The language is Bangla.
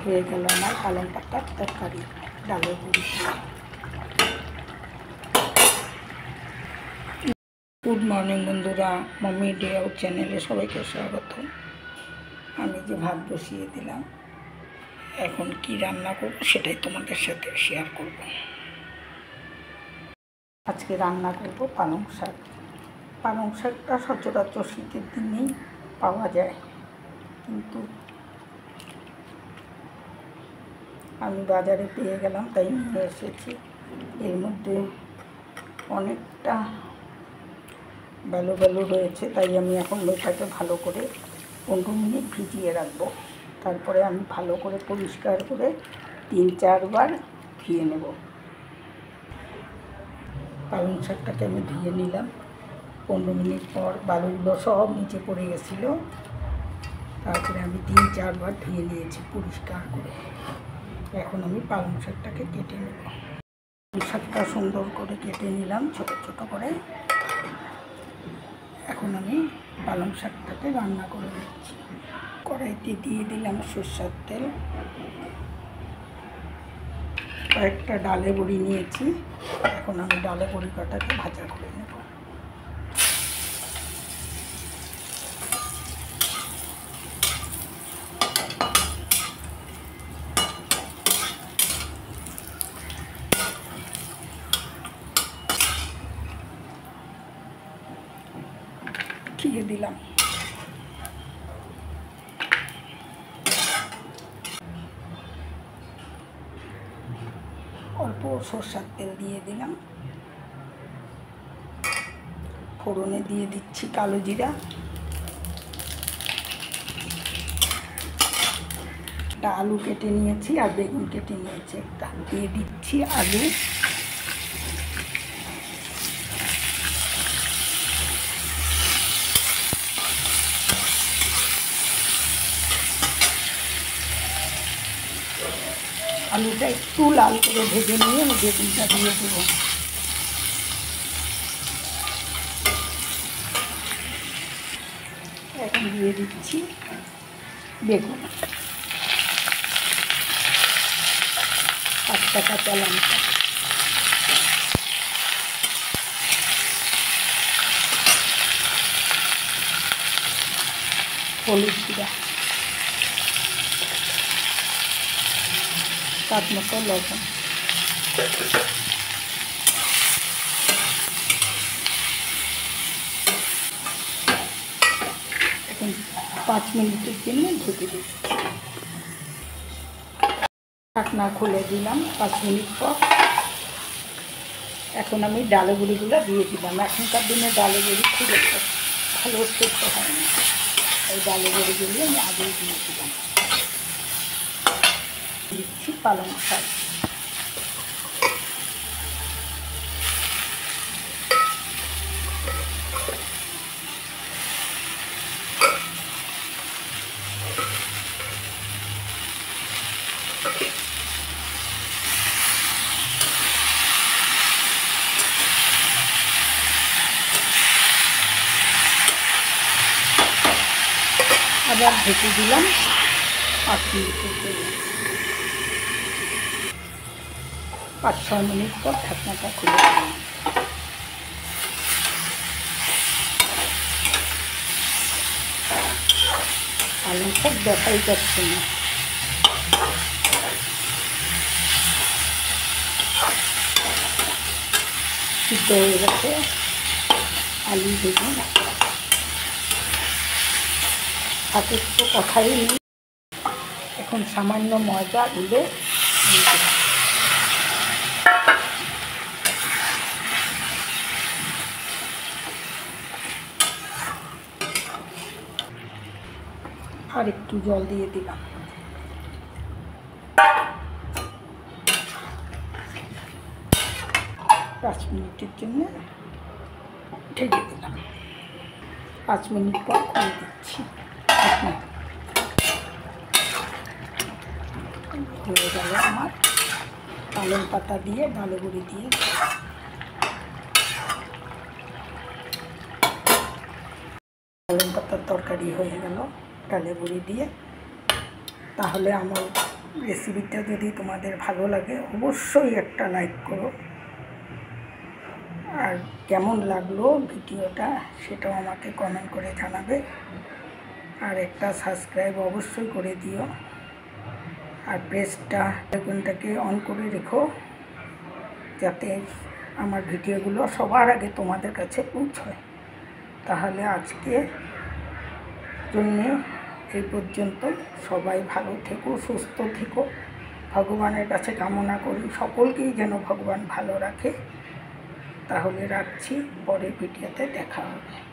হয়ে গেল আমার পালং পাতার তরকারি ডালের বড়ি। গুড মর্নিং বন্ধুরা, মাম্মি ডে আউট চ্যানেলে সবাইকে স্বাগত। আমি যে ভাত বসিয়ে দিলাম, এখন কি রান্না করব সেটাই তোমাদের সাথে শেয়ার করব। আজকে রান্না করব পালং শাক। পালং শাকটা সচরাচর শীতের দিনেই পাওয়া যায়, কিন্তু আমি বাজারে পেয়ে গেলাম তাই নিয়ে এসেছি। এর মধ্যে অনেকটা ব্যালো রয়েছে, তাই আমি এখন এটাকে ভালো করে 15 মিনিট ভিজিয়ে রাখবো। তারপরে আমি ভালো করে পরিষ্কার করে 3-4 বার ধুয়ে নেব। পালং শাকটাকে আমি ধুয়ে নিলাম। 15 মিনিট পর বালুগুলো সব নিচে পড়ে গেছিলো। তারপরে আমি 3-4 বার ধুয়ে নিয়েছি পরিষ্কার করে। এখন আমি পালং শাকটাকে কেটে নেব। পালং শাকটা সুন্দর করে কেটে নিলাম ছোট ছোট করে। এখন আমি পালং শাকটাকে রান্না করে নিচ্ছি। কড়াইতে দিয়ে দিলাম সরষের তেল। কয়েকটা ডালে বড়ি নিয়েছি। এখন আমি ডালে বড়ি কটাকে ভাজা করে নেব। দিয়ে দিলাম অল্প সরষের তেল, দিয়ে দিলাম ফোড়নে দিয়ে দিচ্ছি কালো জিরা, একটা আলু কেটে নিয়েছি আর বেগুন কেটে নিয়েছি একটা, দিয়ে দিচ্ছি আলু, আলুটা একটু লাল করে ভেজে নিয়ে আমি বেগুনটা দিয়ে দেবো। এখন দিয়ে দিচ্ছি বেগুন, 5টা কাঁচা লঙ্কা, হলুদ গুঁড়া, স্বাদ মতো লবণ। এখন 5 মিনিটের জন্য ঢেকে দিচ্ছি। ঢাকনা খুলে দিলাম 5 মিনিট পর। এখন আমি ডালে বড়িগুলো দিয়ে দিলাম। এখনকার দিনে ডালে বড়ি খুব একটা ভালো সেদ্ধ হয় না, এই ডালে বড়িগুলো আমি আগেই দিয়ে দিলাম। দিচ্ছি পালং শাক, আবার ঢেকে দিলাম 5 মিনিটের জন্য। 5-6 মিনিট পর ঢাকনাটা খুলে দিলাম। পালং শাক দেখাই যাচ্ছে না, সিদ্ধ হয়ে গেছে। আলু বেগুন শাকের তো কথাই নেই। এখন সামান্য ময়দা গুলে দিয়ে দিলাম। আর একটু জল দিয়ে দিলাম। 5 মিনিটের জন্য ঢেকে দিলাম। 5 মিনিট পর খুলে দিচ্ছি। হয়ে গেল আমার পালং পাতা দিয়ে ডালে বড়ি দিয়ে। পালং পাতার তরকারি হয়ে গেল ডালে বড়ি দিয়ে। তাহলে আমার রেসিপিটা যদি তোমাদের ভালো লাগে অবশ্যই একটা লাইক করো, আর কেমন লাগলো ভিডিওটা সেটাও আমাকে কমেন্ট করে জানাবে, আর একটা সাবস্ক্রাইব অবশ্যই করে দিও, আর আইকনটাকে অন করে রেখো যাতে আমার ভিডিওগুলো সবার আগে তোমাদের কাছে পৌঁছয়। তাহলে আজকে জন্যে এই পর্যন্ত। সবাই ভালো থেকো, সুস্থ থেকো, ভগবানের কাছে কামনা করি সকলকেই যেন ভগবান ভালো রাখে। তাহলে রাখছি, পরের ভিডিওতে দেখা হবে।